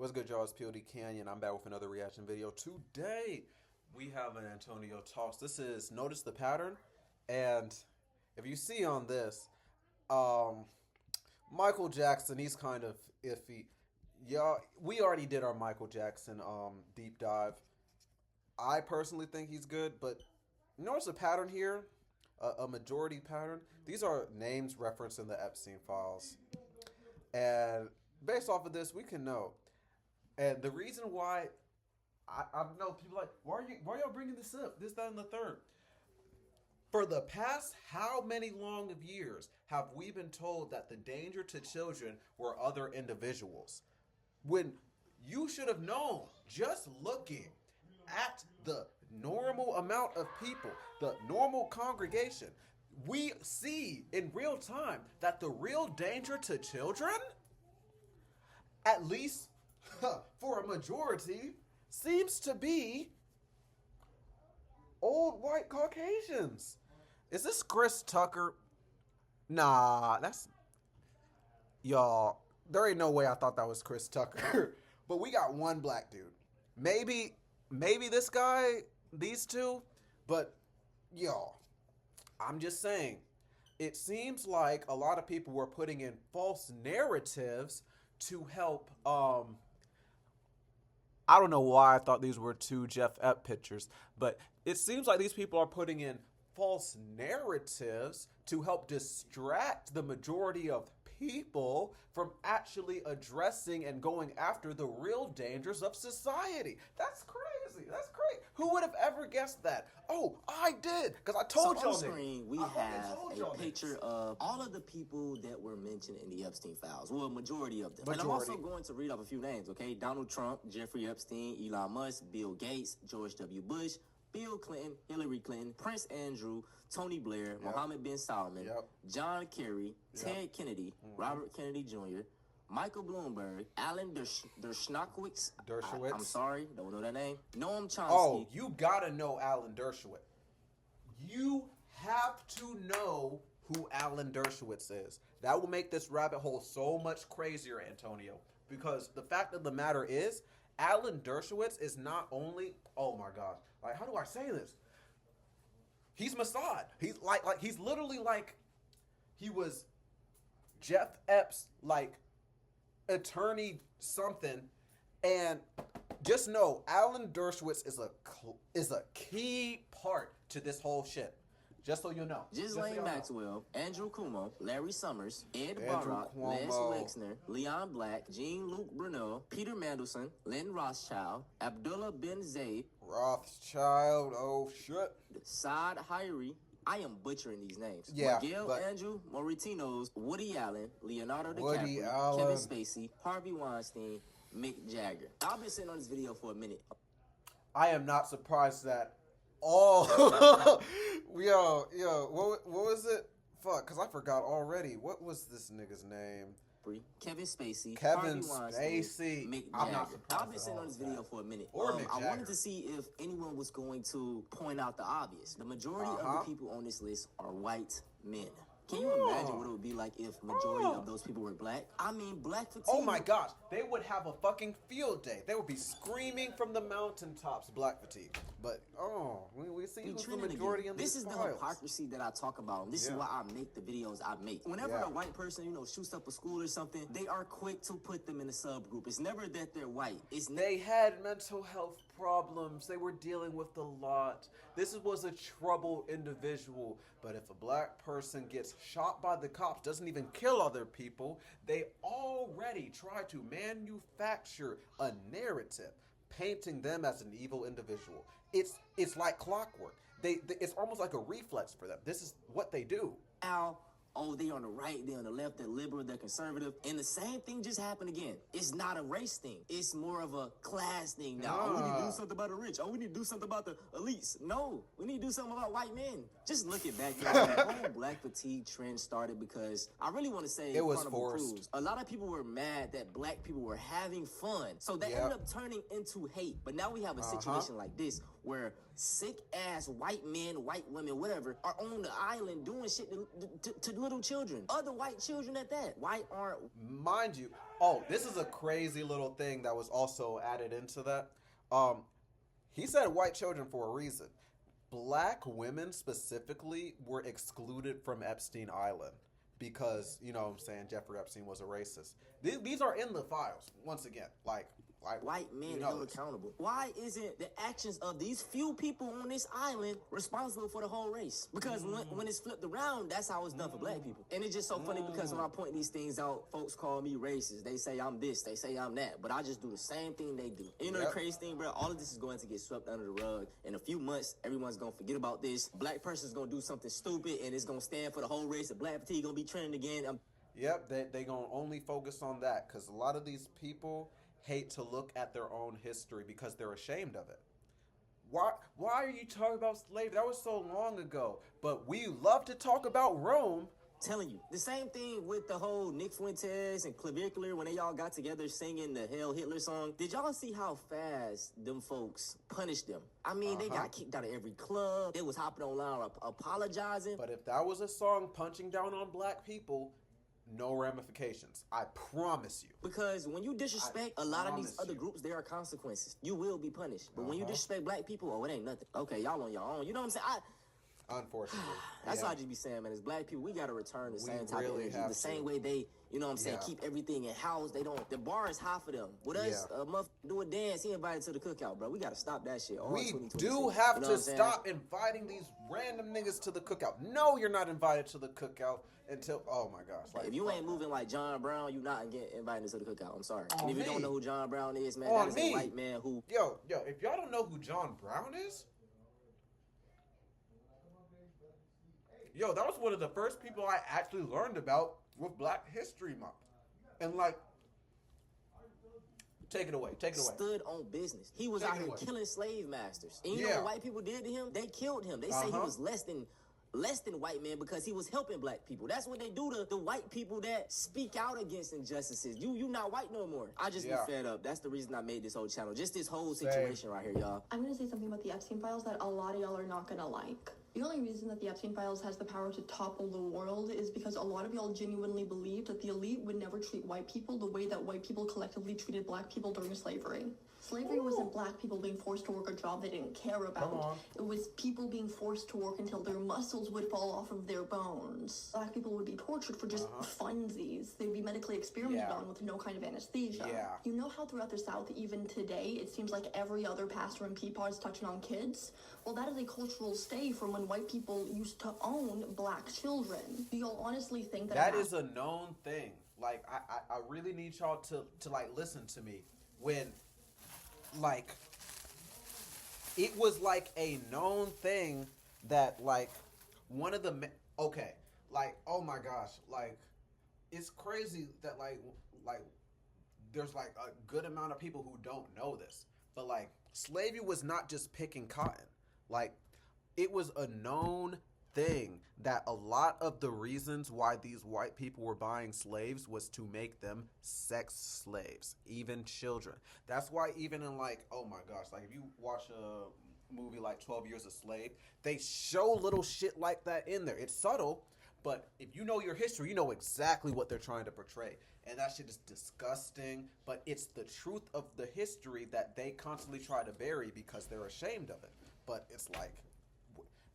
What's good, y'all? It's Pod.cannion. I'm back with another reaction video. Today, we have an Antonio Talks. This is Notice the Pattern. And if you see on this, Michael Jackson, he's kind of iffy. Y'all, we already did our Michael Jackson deep dive. I personally think he's good, but notice a pattern here, a majority pattern. These are names referenced in the Epstein files. And based off of this, we can know. And the reason why I know people are like, why are y'all bringing this up? This, that, and the third. For the past how many long of years have we been told that the danger to children were other individuals? When you should have known, just looking at the normal amount of people, the normal congregation, we see in real time that the real danger to children, at least for a majority, seems to be old white Caucasians. Is this Chris Tucker? Nah, that's... Y'all, there ain't no way I thought that was Chris Tucker. But we got one black dude. Maybe this guy, these two. But, y'all, I'm just saying, it seems like a lot of people were putting in false narratives to help, I don't know why I thought these were two Jeff Ep pictures, but it seems like these people are putting in false narratives to help distract the majority of people from actually addressing and going after the real dangers of society. That's crazy. That's great. Who would have ever guessed that? Oh, I did, because I told y'all. So on screen, we have a picture of all of the people that were mentioned in the Epstein files. Well, a majority of them. And I'm also going to read off a few names, okay? Donald Trump, Jeffrey Epstein, Elon Musk, Bill Gates, George W. Bush, Bill Clinton, Hillary Clinton, Prince Andrew, Tony Blair, Mohammed bin Salman, John Kerry, Ted Kennedy, Robert Kennedy Jr., Michael Bloomberg, Alan Dershowitz. I'm sorry, don't know that name. Noam Chomsky. Oh, you gotta know Alan Dershowitz. You have to know who Alan Dershowitz is. That will make this rabbit hole so much crazier, Antonio. Because the fact of the matter is, Alan Dershowitz is not only, oh my gosh, like, how do I say this? He's Mossad. He's he's literally like, he was Jeff Epps, like, attorney something. And just know, Alan Dershowitz is a key part to this whole shit. Just so you know. Ghislaine Maxwell, Andrew Cuomo, Larry Summers, Ed Barak, Les Wexner, Leon Black, Jean-Luc Bruno, Peter Mandelson, Lynn Rothschild, Abdullah bin Zayed, Rothschild, oh shit, Saad Hariri. I am butchering these names. Yeah, Miguel Andrew Moritinos, Woody Allen, Leonardo DiCaprio, Kevin Spacey, Harvey Weinstein, Mick Jagger. I've been sitting on this video for a minute. I am not surprised that all... yo, what was it? Fuck, because I forgot already. What was this nigga's name? Kevin Spacey, Kevin Harvey Weinstein, Spacey. Mick I'm Jagger. not surprised. I've been sitting on this video for a minute. Or Mick I Jagger. wanted to see if anyone was going to point out the obvious. The majority of the people on this list are white men. Can you imagine what it would be like if majority of those people were black? I mean, black fatigue. Oh my gosh, they would have a fucking field day. They would be screaming from the mountaintops, black fatigue. But, we see who's the majority in this these is the files. hypocrisy that I talk about. And this is why I make the videos I make. Whenever a white person, shoots up a school or something, they are quick to put them in a subgroup. It's never that they're white. They had mental health problems. They were dealing with a lot. This was a troubled individual. But if a black person gets shot by the cops, doesn't even kill other people, they already try to manufacture a narrative painting them as an evil individual. It's like clockwork. It's almost like a reflex for them. This is what they do. Now, they on the right, they on the left, they're liberal, they're conservative. And the same thing just happened again. It's not a race thing. It's more of a class thing now. We need to do something about the rich. We need to do something about the elites. No, we need to do something about white men. Just look at back then. The whole black fatigue trend started because I really want to say it was Carnival forced. Cruise. A lot of people were mad that black people were having fun. So that ended up turning into hate. But now we have a situation like this where sick-ass white men, white women, whatever, are on the island doing shit to little children. Other white children at that. Why aren't... Mind you, Oh, this is a crazy little thing that was also added into that. Um, he said white children for a reason. Black women specifically were excluded from Epstein Island because, you know what I'm saying, Jeffrey Epstein was a racist. These are in the files, once again. Like white men held accountable. Why isn't the actions of these few people on this island responsible for the whole race? Because when it's flipped around, that's how it's done for black people. And it's just so funny because when I point these things out, folks call me racist. They say I'm this, they say I'm that, but I just do the same thing they do. You know the crazy thing, bro? All of this is going to get swept under the rug. In a few months, everyone's going to forget about this. Black person's going to do something stupid, and it's going to stand for the whole race. The black fatigue going to be trending again. Yep, they going to only focus on that because a lot of these people hate to look at their own history because they're ashamed of it. Why are you talking about slavery? That was so long ago. But we love to talk about Rome. Telling you. The same thing with the whole Nick Fuentes and Clavicular when they all got together singing the Hail Hitler song. Did y'all see how fast them folks punished them? I mean, they got kicked out of every club. They was hopping online apologizing. But if that was a song punching down on black people, no ramifications. I promise you. Because when you disrespect a lot of these other groups, there are consequences. You will be punished. But when you disrespect black people, oh, it ain't nothing. Okay, y'all on your own. You know what I'm saying? Unfortunately. That's what I just be saying, man. As black people, we got to return the same type of energy. The same way they, you know what I'm saying, keep everything in house. They don't, the bar is high for them. With us, a motherfucker do a dance, he invited to the cookout, bro. We got to stop that shit. We do have to stop inviting these random niggas to the cookout. No, you're not invited to the cookout until, oh my gosh. Like, if you ain't moving like John Brown, you not getting invited to the cookout. I'm sorry. And if you don't know who John Brown is, man, that is a white man who... Yo, if y'all don't know who John Brown is, yo, that was one of the first people I actually learned about with Black History Month. And like, take it away. Stood on business. He was out here killing slave masters. And you know what white people did to him? They killed him. They say he was less than white men because he was helping black people. That's what they do to the white people that speak out against injustices. You not white no more. I just be fed up. That's the reason I made this whole channel. Just this whole situation right here, y'all. I'm going to say something about the Epstein files that a lot of y'all are not going to like. The only reason that the Epstein files has the power to topple the world is because a lot of y'all genuinely believed that the elite would never treat white people the way that white people collectively treated black people during slavery. Slavery wasn't black people being forced to work a job they didn't care about. It was people being forced to work until their muscles would fall off of their bones. Black people would be tortured for just funsies. They'd be medically experimented on with no kind of anesthesia. You know how throughout the South, even today, it seems like every other pastor and peepaw is touching on kids? Well, that is a cultural stay from when white people used to own black children. Do y'all honestly think that... That is a known thing. Like, I really need y'all to like, listen to me. When... like, it was like a known thing that like one of the okay, like, oh my gosh, like, it's crazy that like there's like a good amount of people who don't know this, but like slavery was not just picking cotton. Like, it was a known thing that a lot of the reasons why these white people were buying slaves was to make them sex slaves, even children. That's why even in like, oh my gosh, like if you watch a movie like 12 Years a Slave, they show little shit like that in there. It's subtle, but if you know your history, you know exactly what they're trying to portray. And that shit is disgusting, but it's the truth of the history that they constantly try to bury because they're ashamed of it. But it's like,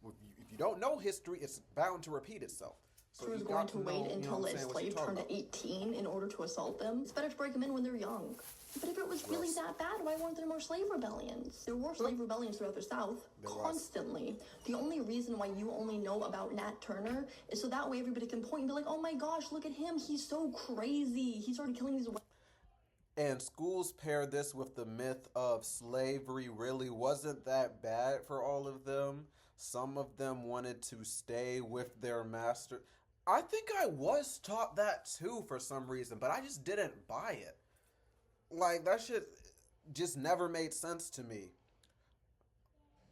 if you don't know history, it's bound to repeat itself. So you're going to wait until a slave turned 18 in order to assault them? It's better to break them in when they're young. But if it was really that bad, why weren't there more slave rebellions? There were slave rebellions throughout the South, constantly. The only reason why you only know about Nat Turner is so that way everybody can point and be like, oh my gosh, look at him, he's so crazy. He started killing these... And schools pair this with the myth of slavery really wasn't that bad for all of them. Some of them wanted to stay with their master. I think I was taught that too for some reason, but I just didn't buy it. Like, that shit just never made sense to me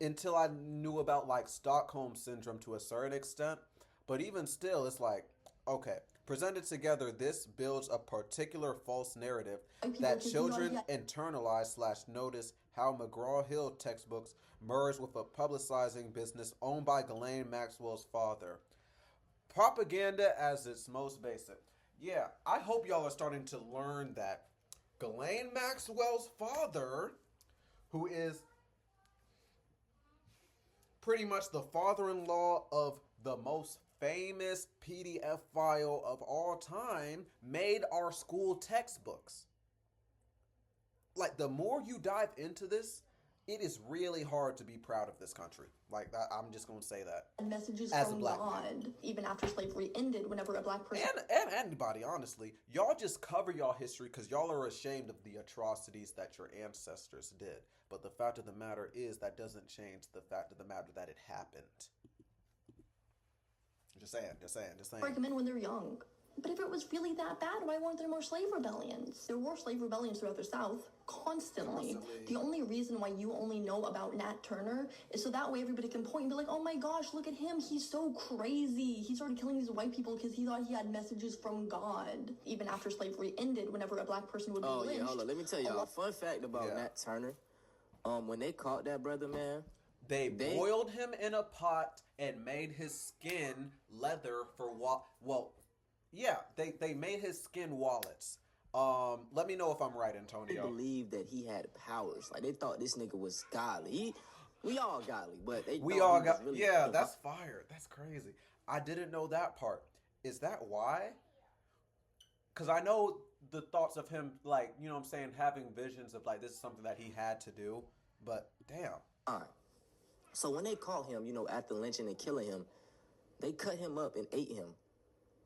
until I knew about like Stockholm Syndrome to a certain extent. But even still, it's like, okay, presented together, this builds a particular false narrative that children internalize/notice how McGraw-Hill textbooks merge with a publicizing business owned by Ghislaine Maxwell's father. Propaganda as its most basic. Yeah, I hope y'all are starting to learn that Ghislaine Maxwell's father, who is pretty much the father-in-law of the most famous PDF file of all time, made our school textbooks. Like, the more you dive into this, it is really hard to be proud of this country. Like, I'm just going to say that. And messages as from a black God, man. even after slavery ended, whenever a black person... And anybody, honestly. Y'all just cover y'all history because y'all are ashamed of the atrocities that your ancestors did. But the fact of the matter is that doesn't change the fact of the matter that it happened. Just saying. Break them in when they're young. But if it was really that bad, why weren't there more slave rebellions? There were slave rebellions throughout the South, constantly. The only reason why you only know about Nat Turner is so that way everybody can point and be like, oh my gosh, look at him, he's so crazy. He started killing these white people because he thought he had messages from God. Even after slavery ended, whenever a black person would be lynched... hold on, let me tell y'all a fun fact about Nat Turner. When they caught that brother, man... They boiled him in a pot and made his skin leather for they made his skin wallets. Let me know if I'm right, Antonio. They believed that he had powers. Like, they thought this nigga was godly. We all godly, but we all got really that's fire. That's crazy. I didn't know that part. Is that why? Because I know the thoughts of him, like, you know what I'm saying, having visions of, like, this is something that he had to do. But, damn. All right. So when they caught him, after lynching and killing him, they cut him up and ate him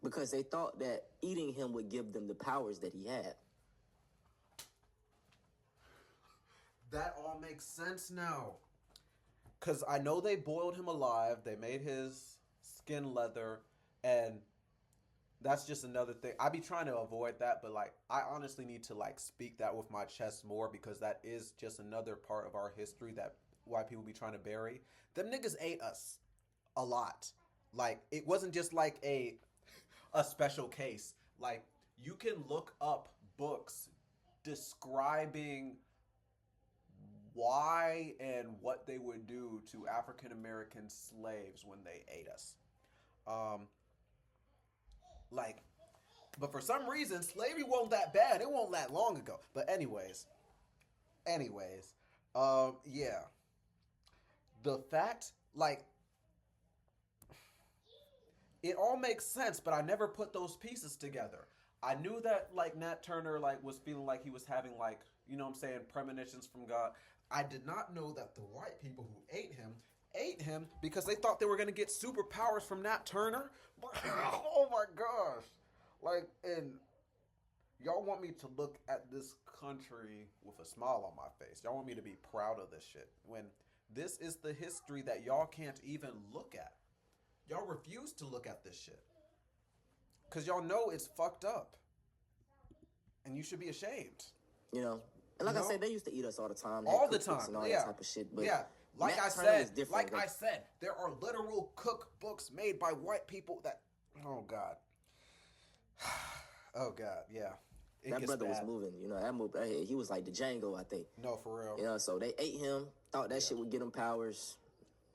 because they thought that eating him would give them the powers that he had. That all makes sense now. Because I know they boiled him alive, they made his skin leather, and that's just another thing. I be trying to avoid that, but, like, I honestly need to, like, speak that with my chest more because that is just another part of our history that white people be trying to bury. Them niggas ate us a lot. Like, it wasn't just like a special case. Like, you can look up books describing why and what they would do to African American slaves when they ate us. But for some reason, slavery wasn't that bad. It wasn't that long ago. But anyways, yeah. The fact, like, it all makes sense, but I never put those pieces together. I knew that, like, Nat Turner, like, was feeling like he was having, like, you know what I'm saying, premonitions from God. I did not know that the white people who ate him because they thought they were going to get superpowers from Nat Turner. Oh my gosh. Like, and y'all want me to look at this country with a smile on my face. Y'all want me to be proud of this shit when this is the history that y'all can't even look at. Y'all refuse to look at this shit. Because y'all know it's fucked up. And you should be ashamed. And like I said, they used to eat us all the time. All the time. And all that type of shit. But Like I said, there are literal cookbooks made by white people that... Oh, God. Oh, God, yeah. That brother was moving, he was like the Django, I think. No, for real. So they ate him, thought that shit would get him powers.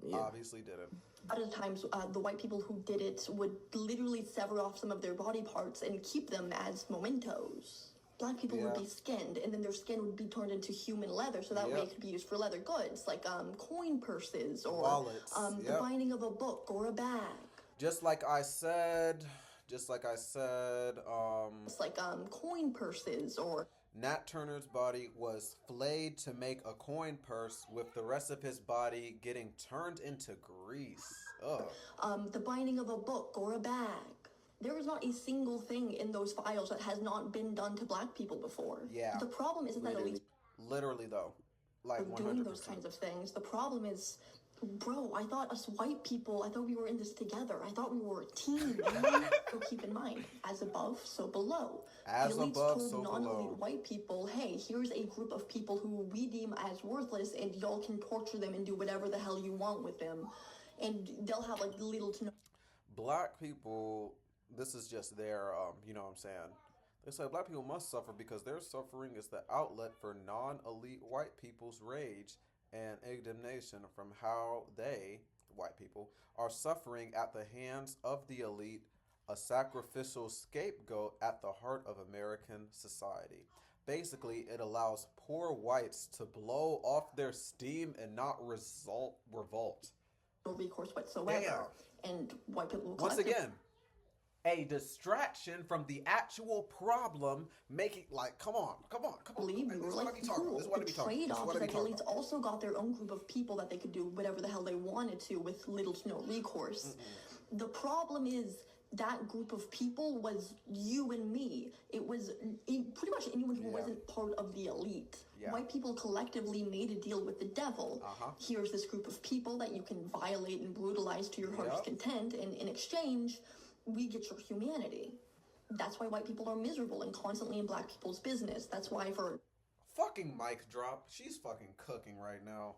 Yeah. Obviously didn't. A lot of times, the white people who did it would literally sever off some of their body parts and keep them as mementos. Black people would be skinned, and then their skin would be turned into human leather, so that way it could be used for leather goods, like coin purses or wallets. The binding of a book or a bag. Just like I said, coin purses or... Nat Turner's body was flayed to make a coin purse with the rest of his body getting turned into grease. Ugh. The binding of a book or a bag. There is not a single thing in those files that has not been done to black people before. Yeah. The problem isn't that elites... Literally, though. Like, 100%. Doing those kinds of things. The problem is... Bro, I thought us white people, I thought we were in this together. I thought we were a team. So keep in mind, as above, so below. As the elites above, told so non-elite below. white people, hey, here's a group of people who we deem as worthless, and y'all can torture them and do whatever the hell you want with them. And they'll have, like, little to no... Black people, this is just their, you know what I'm saying? They say black people must suffer because their suffering is the outlet for non-elite white people's rage and indignation from how they, white people, are suffering at the hands of the elite a sacrificial scapegoat at the heart of American society. Basically, it allows poor whites to blow off their steam and not revolt. No recourse whatsoever. Damn. And white people will once again, a distraction from the actual problem, making like, come on. Believe me, we're like, cool. The trade-off is that the elites also got their own group of people that they could do whatever the hell they wanted to with little to no recourse. The problem is that group of people was you and me. It was pretty much anyone who wasn't part of the elite. White people collectively made a deal with the devil. Here's this group of people that you can violate and brutalize to your heart's content, and in exchange, we get your humanity. That's why white people are miserable and constantly in black people's business. That's why for... Fucking mic drop. She's fucking cooking right now.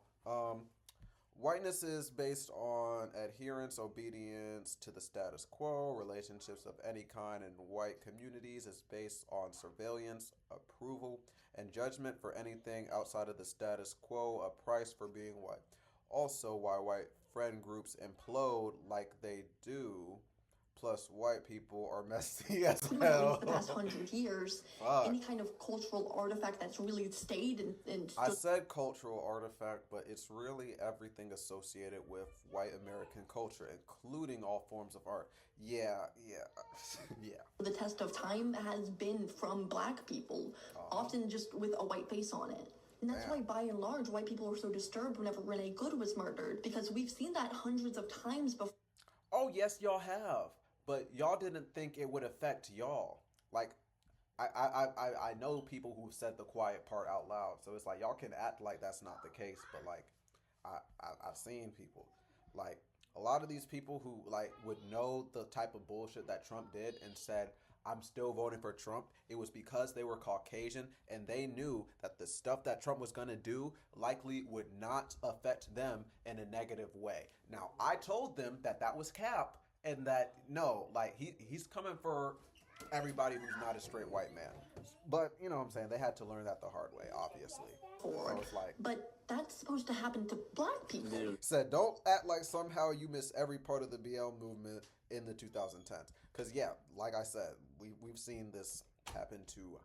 Whiteness is based on adherence, obedience to the status quo. Relationships of any kind in white communities is based on surveillance, approval, and judgment for anything outside of the status quo, a price for being white. Also, why white friend groups implode like they do. Plus, white people are messy as hell. The past 100 years, any kind of cultural artifact that's really stayed and I said cultural artifact, but it's really everything associated with white American culture, including all forms of art. Yeah. The test of time has been from black people, often just with a white face on it. And that's why, by and large, white people were so disturbed whenever Renee Good was murdered, because we've seen that hundreds of times before. Oh, yes, y'all have. But y'all didn't think it would affect y'all. Like, I know people who said the quiet part out loud. So it's like, y'all can act like that's not the case. But, like, I've seen people. Like, a lot of these people who, like, would know the type of bullshit that Trump did and said, I'm still voting for Trump. It was because they were Caucasian and they knew that the stuff that Trump was going to do likely would not affect them in a negative way. Now, I told them that that was cap. And that, no, like, he's coming for everybody who's not a straight white man. But, you know what I'm saying, they had to learn that the hard way, obviously. So it's like, but that's supposed to happen to black people. Said, don't act like somehow you miss every part of the BL movement in the 2010s. Because, yeah, like I said, we've seen this happen to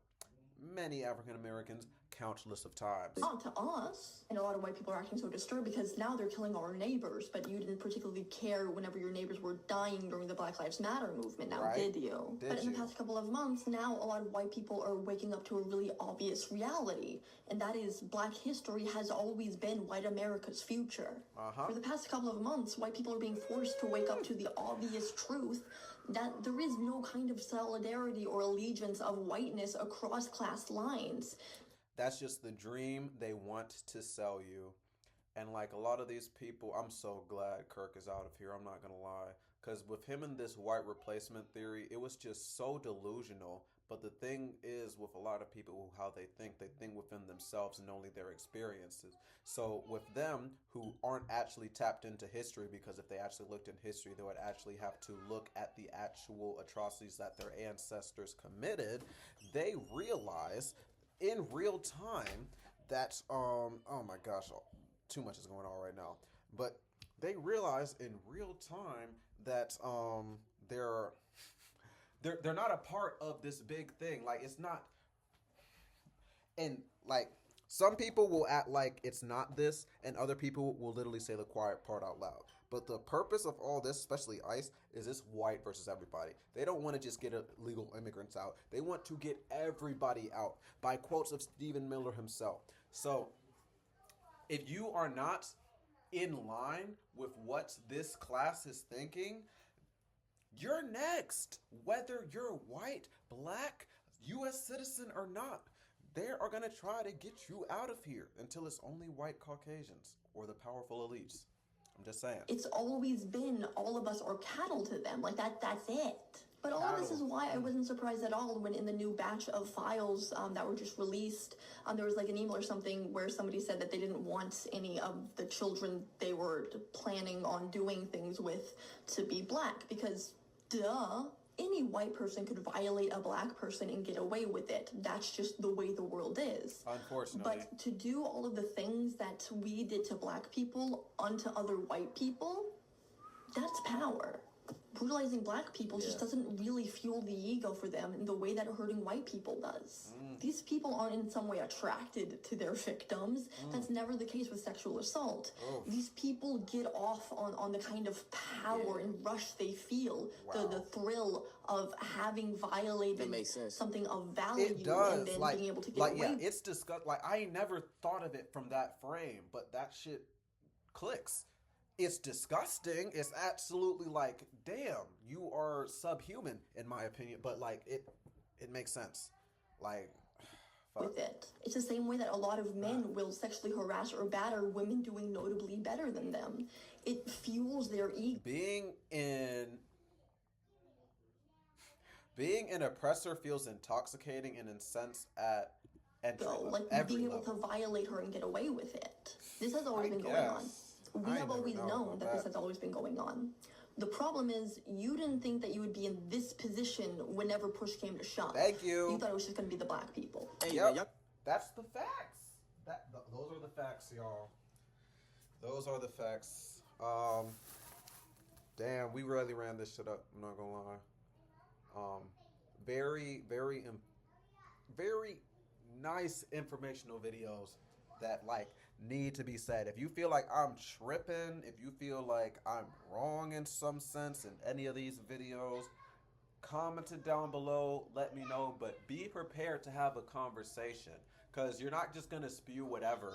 many African Americans countless of times. Not to us. And a lot of white people are acting so disturbed because now they're killing our neighbors, but you didn't particularly care whenever your neighbors were dying during the Black Lives Matter movement, now did you? But in the past couple of months, now a lot of white people are waking up to a really obvious reality, and that is black history has always been white America's future. For the past couple of months, white people are being forced to wake up to the obvious truth that there is no kind of solidarity or allegiance of whiteness across class lines. That's just the dream they want to sell you. And like a lot of these people, I'm so glad Kirk is out of here, I'm not gonna lie. Because with him and this white replacement theory, it was just so delusional. But the thing is, with a lot of people, how they think within themselves and only their experiences. So with them who aren't actually tapped into history, because if they actually looked in history, they would actually have to look at the actual atrocities that their ancestors committed, they realize in real time that, oh my gosh, too much is going on right now. But they realize in real time that they're not a part of this big thing. Like, it's not, and like some people will act like it's not this, and other people will literally say the quiet part out loud. But the purpose of all this, especially ICE, is this white versus everybody. They don't want to just get illegal immigrants out. They want to get everybody out, by quotes of Stephen Miller himself. So if you are not in line with what this class is thinking, you're next. Whether you're white, black, U.S. citizen or not, they are going to try to get you out of here until it's only white Caucasians or the powerful elites. I'm just saying. It's always been all of us are cattle to them. Like, that's it. But all of this is why I wasn't surprised at all when in the new batch of files that were just released, there was like an email or something where somebody said that they didn't want any of the children they were planning on doing things with to be black because, duh, any white person could violate a black person and get away with it. That's just the way the world is. Unfortunately. But to do all of the things that we did to black people onto other white people, that's power. brutalizing black people just doesn't really fuel the ego for them in the way that hurting white people does. These people aren't in some way attracted to their victims. That's never the case with sexual assault. These people get off on the kind of power and rush they feel, the thrill of having violated something of value it does. and then Like, being able to get away. it's disgust. Like, I never thought of it from that frame, but that shit clicks. It's disgusting. It's absolutely like, damn, you are subhuman in my opinion. But like, it makes sense. Like, fuck. With it, it's the same way that a lot of men will sexually harass or batter women doing notably better than them. It fuels their ego. Being an oppressor feels intoxicating and incensed at entry level, like every being able level. to violate her and get away with it. This has always been going on. We have always known that this has always been going on. The problem is, you didn't think that you would be in this position whenever push came to shove. Thank you. You thought it was just going to be the black people. Hey, Yep. That's the facts. Those are the facts, y'all. Those are the facts. Damn, we really ran this shit up. I'm not gonna lie. Very, very, very nice informational videos that like need to be said. If you feel like I'm tripping, if you feel like I'm wrong in some sense in any of these videos, comment it down below, let me know, but be prepared to have a conversation, because you're not just gonna spew whatever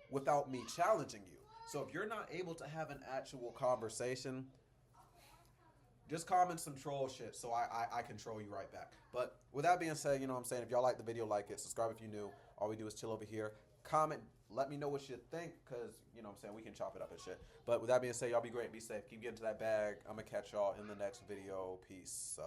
without me challenging you. So if you're not able to have an actual conversation, just comment some troll shit so I can troll you right back. But with that being said, you know what I'm saying, if y'all like the video, like it, subscribe if you're new. All we do is chill over here. Comment, let me know what you think, because, you know what I'm saying, we can chop it up and shit. But with that being said, y'all be great, be safe, keep getting to that bag. I'm going to catch y'all in the next video. Peace.